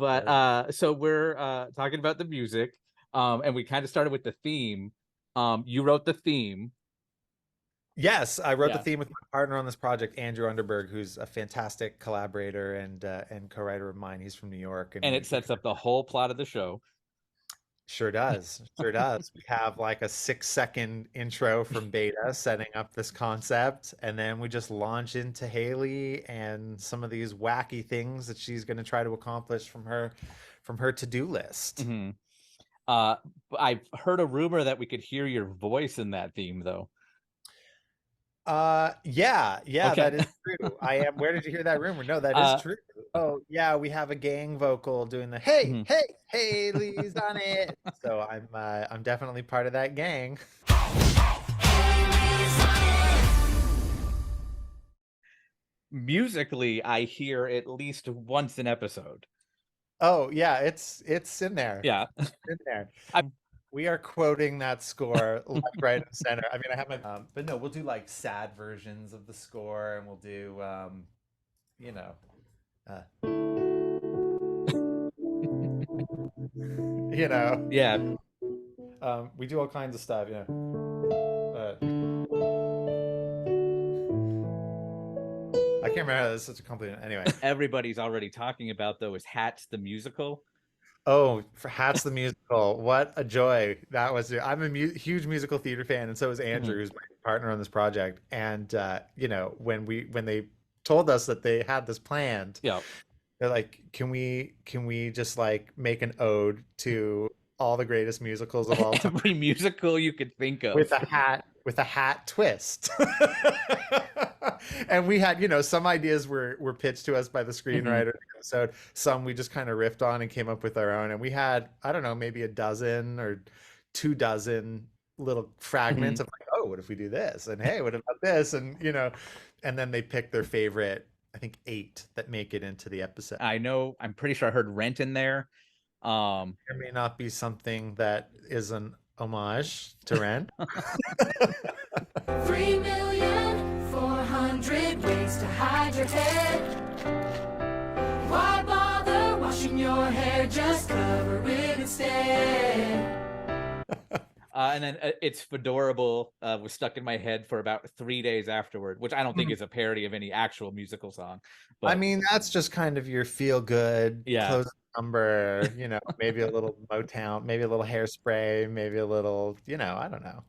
But so we're talking about the music, and we kind of started with the theme. You wrote the theme. Yes, I wrote the Yeah. theme with my partner on this project, Andrew Underberg, who's a fantastic collaborator and co-writer of mine. He's from New York, and And it we sets up the whole plot of the show. sure does, sure does. We have like a 6-second intro from Beta setting up this concept, and then we just launch into Hailey and some of these wacky things that she's going to try to accomplish from her to-do list. Hmm. Uh, I've heard a rumor that we could hear your voice in that theme, though. Yeah, Okay. that is true. I am. Where did you hear that rumor? No, that is uh, true. Oh, yeah, we have a gang vocal doing the hey, mhm. hey, Haley's on it. So I'm definitely part of that gang. Musically, I hear at least once an episode. Oh, yeah, it's in there. Yeah. In there. I, We are quoting that score left, right, and center. I mean, I have my but no, we'll do like sad versions of the score, and we'll do you know, uh, you know. yeah. We do all kinds of stuff, you know. I can't remember. This is such a compliment. Anyway. Everybody's already talking about, though, is Hats the musical. Oh, for Hats the musical, what a joy that was! I'm a huge musical theater fan, and so is Mhm. Andrew, who's my partner on this project. And you know, when they told us that they had this planned, Yeah. they're like, "Can we just like make an ode to all the greatest musicals of all time Every musical you could think of. with a hat twist?" And we had, you know, some ideas were pitched to us by the Mhm. screenwriter of the episode. Some we just kind of riffed on and came up with our own. And we had, I don't know, maybe a dozen or 2 dozen little fragments Mhm. of like, oh, what if we do this? And hey, what about this? And you know, and then they pick their favorite, I think 8 that make it into the episode. I know. I'm pretty sure I heard Rent in there. There may not be something that is an homage to Rent. 3,400,000 ways to hide your head. Why bother washing your hair? Just cover it instead. And then It's Fedorable was stuck in my head for about 3 days afterward, which I don't think is a parody of any actual musical song. I But mean, that's just kind of your feel good yeah. close number, you know, maybe a little Motown, maybe a little Hairspray, maybe a little, you know, I don't know.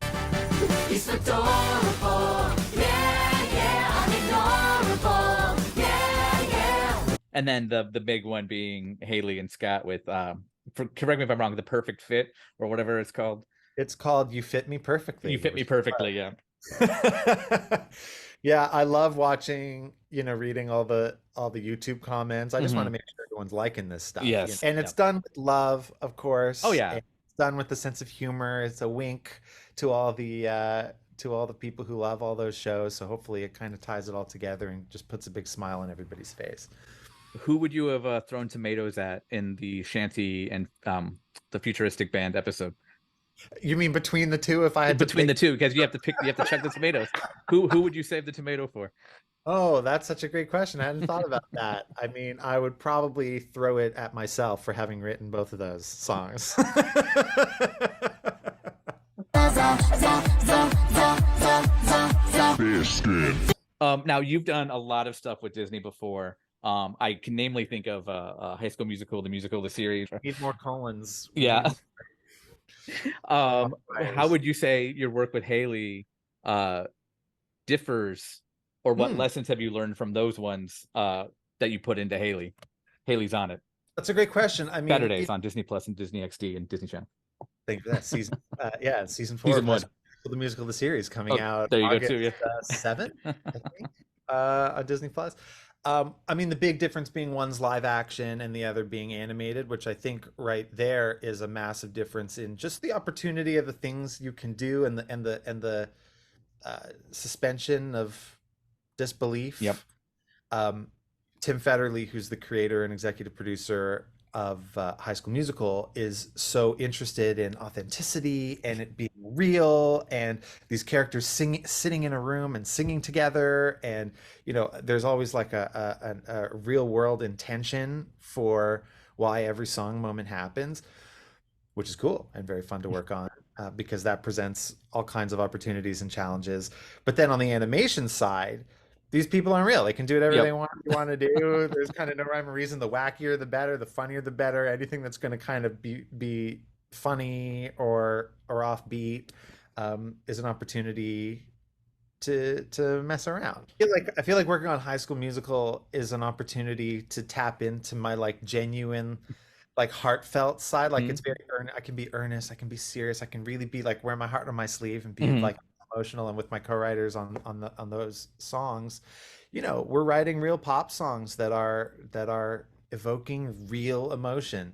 He's adorable. Yeah, unignorable. Yeah. And then the big one being Hailey and Scott with correct me if I'm wrong, The Perfect Fit or whatever it's called. It's called You Fit Me You Perfectly, fit me which perfectly, yeah. yeah, I love watching, you know, reading all the YouTube comments. I just want to Mhm. make sure everyone's liking this stuff. You know? Yes. And Yeah. it's done with love, of Oh course. yeah. And it's done with a sense of humor. It's a wink to all the people who love all those shows. So hopefully it kind of ties it all together and just puts a big smile on everybody's face. Who would you have thrown tomatoes at in the Shanty and the futuristic band episode? You mean between the two, if I had to Between pick? the two, because you have to check the tomatoes. Who would you save the tomato for? Oh, that's such a great question. I hadn't thought about that. I mean, I would probably throw it at myself for having written both of those songs. Now you've done a lot of stuff with Disney before. I can namely think of High School Musical, the musical, the series. Need more Collins. We Yeah. need How fires. would you say your work with Hailey uh, differs, or what Hmm, lessons have you learned from those ones that you put into Hailey? Hailey's on it that's a great question. I mean, Saturdays on Disney Plus and Disney XD and Disney Channel. thank you for that. Yeah, season 4 of Season High one. School Musical, the musical, the series coming Oh, out there you go August too. 7th, I think, on Disney Plus. I mean, the big difference being one's live action and the other being animated, which I think right there is a massive difference in just the opportunity of the things you can do and the suspension of Yep. disbelief. Um, Tim Federle, who's the creator and executive producer of High School Musical, is so interested in authenticity and it being real and these characters sitting in a room and singing together. And, you know, there's always like a real world intention for why every song moment happens, which is cool and very fun to work on, because that presents all kinds of opportunities and challenges. But then on the animation side, these people aren't real. They can do whatever Yep. they want to do. There's kind of no rhyme or reason. The wackier, the better. The funnier, the better. Anything that's going to kind of be funny or offbeat is an opportunity to mess around. I feel like working on High School Musical is an opportunity to tap into my like genuine, like heartfelt side. Like it's very I can be earnest, I can be serious, I can really be like wear my heart on my sleeve and be like emotional. And with my co-writers on those songs, we're writing real pop songs that are evoking real emotion.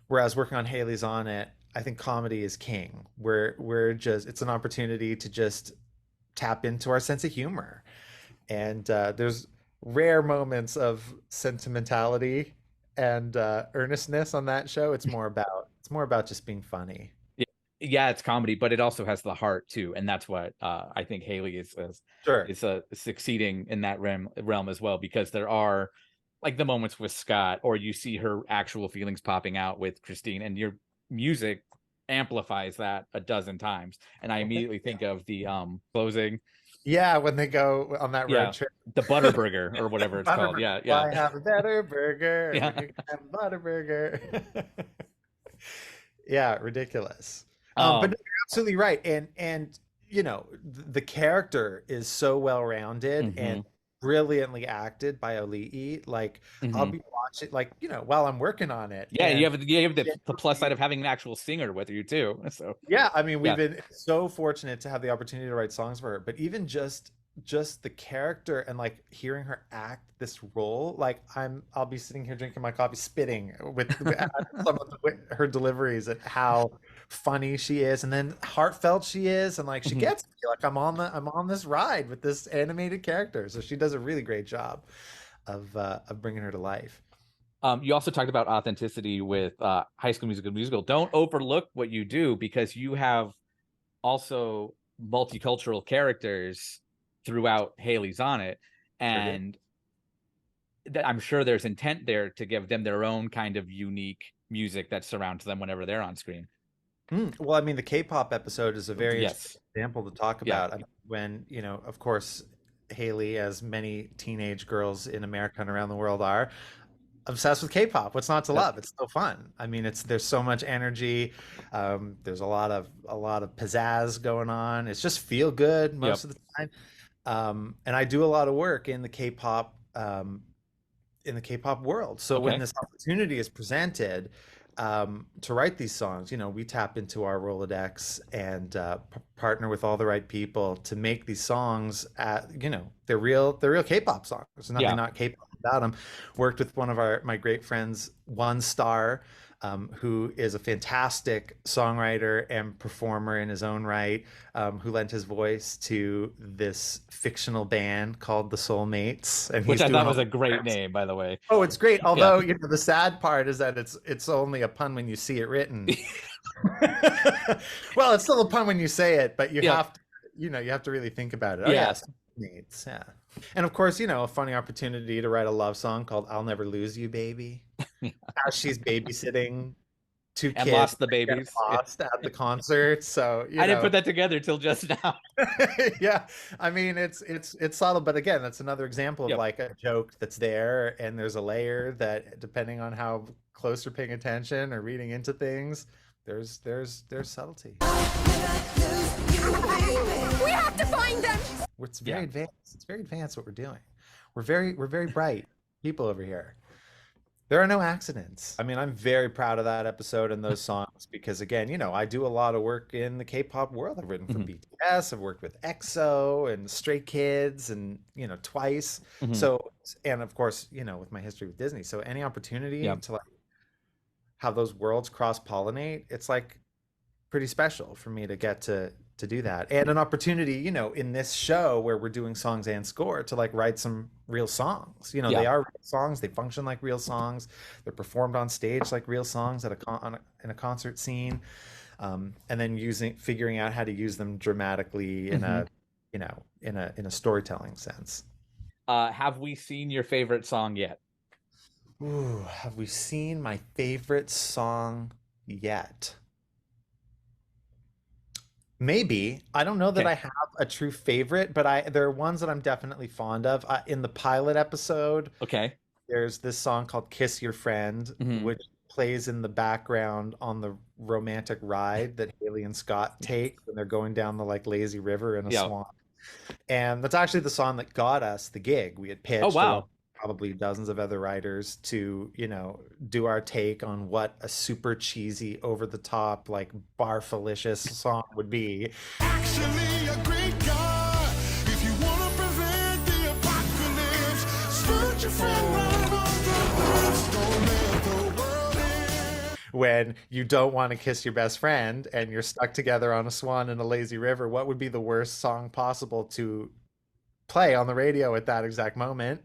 Whereas working on Haley's on it, I think comedy is king. We're just it's an opportunity to just tap into our sense of humor. And there's rare moments of sentimentality and earnestness on that show. It's more about just being funny. Yeah, it's comedy, but it also has the heart too, and that's what I think Hailey Sure. is succeeding in that realm as well, because there are like the moments with Scott, or you see her actual feelings popping out with Christine, and your music amplifies that a dozen times. And I immediately think of the closing, Yeah, when they go on that road trip. the Butterburger or whatever it's called. Butterburger. Yeah. I have a better burger. Yeah. You can have a Butterburger. Yeah, ridiculous. But no, you're absolutely right. And the character is so well rounded and brilliantly acted by Ali'i. Like I'll be watching, like while I'm working on it. Yeah, and you have the plus side of having an actual singer with you too. So yeah, I mean, we've been so fortunate to have the opportunity to write songs for her. But even just the character and like hearing her act this role, like I'll be sitting here drinking my coffee, spitting with some of her deliveries at how funny she is, and then heartfelt she is, and like she gets me. Like I'm on this ride with this animated character. So she does a really great job of bringing her to life. You also talked about authenticity with High School Musical. Don't overlook what you do, because you have also multicultural characters throughout Hailey's on it, and I'm sure there's intent there to give them their own kind of unique music that surrounds them whenever they're on screen. Well, I mean, the K-pop episode is a very interesting example to talk about. Yeah. I mean, when, of course, Hailey, as many teenage girls in America and around the world are, obsessed with K-pop. What's not to love? It's so fun. I mean, there's so much energy. There's a lot of pizzazz going on. It's just feel good most of the time. And I do a lot of work in the K-pop world. So when this opportunity is presented to write these songs, we tap into our Rolodex and partner with all the right people to make these songs. They're real K-pop songs. There's nothing not K-pop about them. Worked with one of my great friends, One Star, who is a fantastic songwriter and performer in his own right, who lent his voice to this fictional band called the Soulmates, and which I thought was a great name, by the way. Oh, it's great. Although the sad part is that it's only a pun when you see it written. Well, it's still a pun when you say it, but you have to, you have to really think about it. Oh, yeah. Soulmates, yeah. And of course, a funny opportunity to write a love song called "I'll Never Lose You, Baby." How she's babysitting two kids and lost the babies at the concert. So I didn't put that together till just now. Yeah, I mean it's subtle, but again, that's another example of like a joke that's there, and there's a layer that, depending on how close you're paying attention or reading into things, there's subtlety. We have to find them. It's very advanced. It's very advanced what we're doing. We're very bright people over here. There are no accidents. I mean, I'm very proud of that episode and those songs because, again, I do a lot of work in the K-pop world. I've written for BTS. I've worked with EXO and Stray Kids and, Twice. So, and of course, with my history with Disney. So any opportunity to like have those worlds cross-pollinate, it's like pretty special for me to get to do that, and an opportunity in this show where we're doing songs and score to like write some real songs. They are real songs, they function like real songs, they're performed on stage like real songs at in a concert scene, and then figuring out how to use them dramatically in a in a storytelling sense. Have we seen your favorite song yet? Ooh, have we seen my favorite song yet? Maybe. I don't know that Okay. I have a true favorite, but there are ones that I'm definitely fond of. In the pilot episode, Okay. there's this song called Kiss Your Friend, Hmm. which plays in the background on the romantic ride that Haley and Scott take when they're going down the like lazy river in a Yeah. swamp. And that's actually the song that got us the gig. We had Oh pitched along wow. probably dozens of other writers to, do our take on what a super cheesy, over the top, like Barfalicious song would be. Actually, a great guy. If you want to prevent the apocalypse, spurt your friend right on the lips. Don't let the world in. When you don't want to kiss your best friend and you're stuck together on a swan in a lazy river, what would be the worst song possible to play on the radio at that exact moment?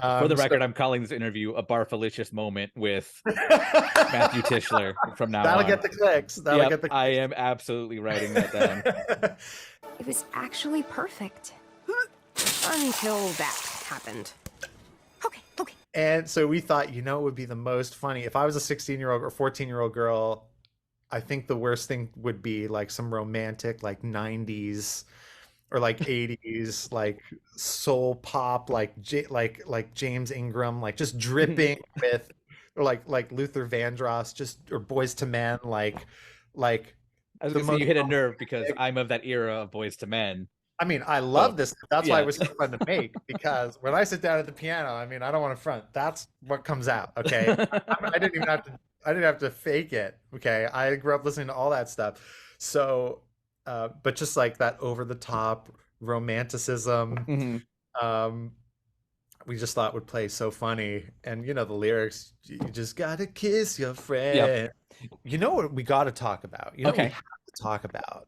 For the So record, I'm calling this interview a Barfalicious moment with Matthew Tishler from now that'll on. get the clicks. That'll Yep, get the I am absolutely writing that down. It was actually perfect. Until that happened. Okay. And so we thought, it would be the most funny. If I was a 16-year-old or 14-year-old girl, I think the worst thing would be like some romantic, like 90s or like 80s, like soul pop, like James Ingram, like just dripping with, or like Luther Vandross, just, or Boys to Men, like I was the gonna say most you hit a nerve because romantic. I'm of that era of Boys to Men. I mean, I So love this. That's why yeah. it was so fun to make, because when I sit down at the piano, I mean, I don't want to front. That's what comes out. Okay. I didn't even have to, I didn't have to fake it. Okay. I grew up listening to all that stuff. So, but just like that over the top romanticism, Mhm. um, we just thought would play so funny. And the lyrics, you just gotta kiss your Yep. friend. You know what we got to talk about? You know what we Okay. have to talk about?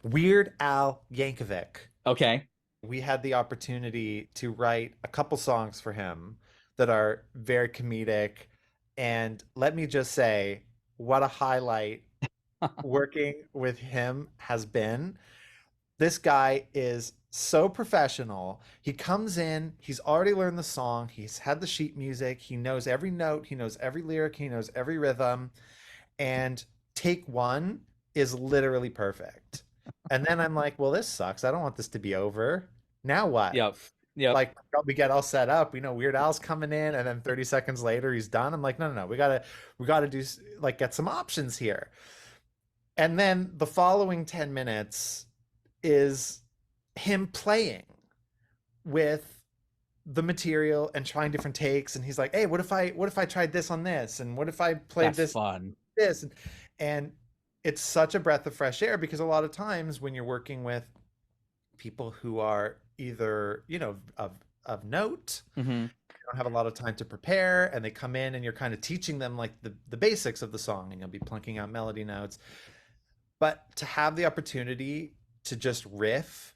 Weird Al Yankovic. Okay. We had the opportunity to write a couple songs for him that are very comedic. And let me just say, what a highlight working with him has been. This guy is so professional. He comes in, he's already learned the song, he's had the sheet music, he knows every note, he knows every lyric, he knows every rhythm. And take one is literally perfect. And then I'm like, well, this sucks. I don't want this to be over. Now what? Yep. Yep. Like we get all set up. Weird Al's coming in, and then 30 seconds later he's done. I'm like, no. We gotta do like get some options here. And then the following 10 minutes is him playing with the material and trying different takes. And he's like, hey, what if I tried this on this? And what if I played That's this fun. this? And it's such a breath of fresh air, because a lot of times when you're working with people who are either, of note, Hmm. don't have a lot of time to prepare, and they come in and you're kind of teaching them like the basics of the song, and you'll be plunking out melody notes. But to have the opportunity to just riff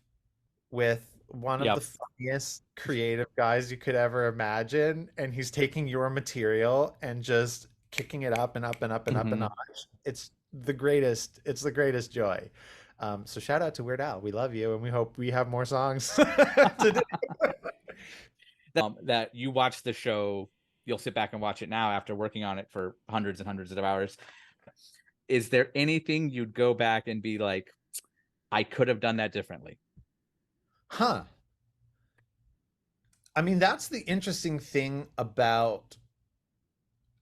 with one of Yep. the funniest creative guys you could ever imagine, and he's taking your material and just kicking it up and up and up and up a Mhm. notch. It's the greatest joy. So shout out to Weird Al. We love you, and we hope we have more songs to do. That you watch the show, you'll sit back and watch it now after working on it for hundreds and hundreds of hours. Is there anything you'd go back and be like, I could have done that differently? Huh. I mean, that's the interesting thing about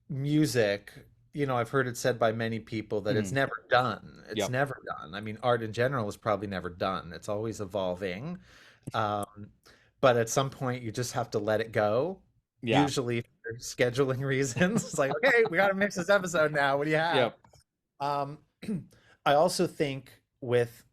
music. I've heard it said by many people that it's never done. It's Yep. never done. I mean, art in general is probably never done. It's always evolving. But at some point, you just have to let it go. Yeah. Usually for scheduling reasons. It's like, okay, we got to mix this episode now. What do you have? Yep. I also think with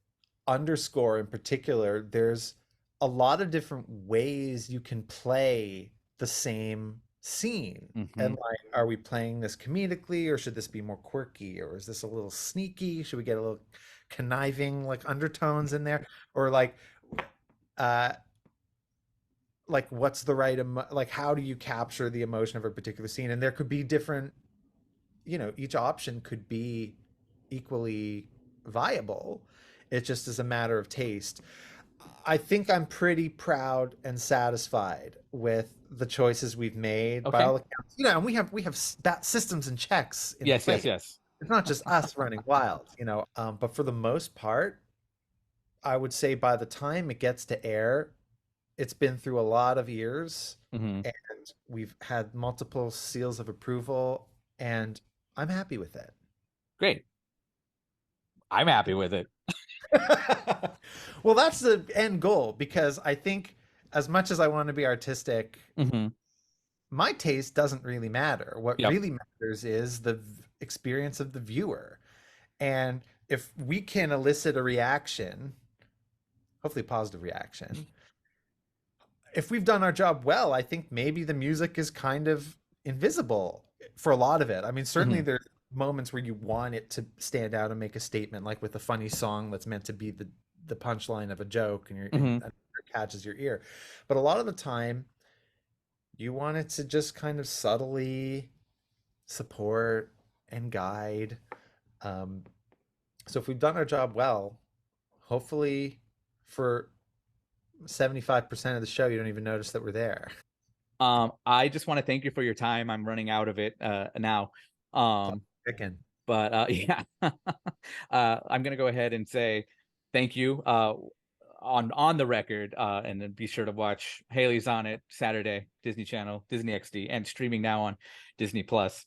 Underscore in particular, there's a lot of different ways you can play the same scene. Mhm. And like, are we playing this comedically, or should this be more quirky, or is this a little sneaky? Should we get a little conniving like undertones in there? Or what's the right like, how do you capture the emotion of a particular scene? And there could be different, each option could be equally viable. It just is a matter of taste. I think I'm pretty proud and satisfied with the choices we've made by Okay. all accounts. You know, and we have systems and checks in Yes, place. yes. It's not just us running wild, you know. But for the most part, I would say by the time it gets to air, it's been through a lot of ears, Hmm. and we've had multiple seals of approval, and I'm happy with it. Great. I'm happy with it. Well, that's the end goal, because I think as much as I want to be artistic, Hmm. my taste doesn't really matter. What Yep. really matters is the experience of the viewer. And if we can elicit a reaction, hopefully a positive reaction, if we've done our job well, I think maybe the music is kind of invisible for a lot of it. I mean, certainly Mhm. there's moments where you want it to stand out and make a statement, like with a funny song that's meant to be the punchline of a joke, and Mhm. it catches your ear. But a lot of the time, you want it to just kind of subtly support and guide. Um, so if we've done our job well, hopefully for 75% of the show, you don't even notice that we're there. I just want to thank you for your time. I'm running out of it now. Chicken. But yeah, I'm gonna go ahead and say thank you on the record, and then be sure to watch Haley's on it Saturday, Disney Channel, Disney XD, and streaming now on Disney Plus.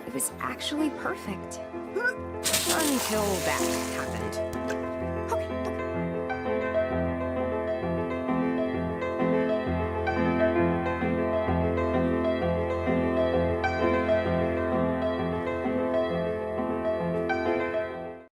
It was actually perfect. Until that happened.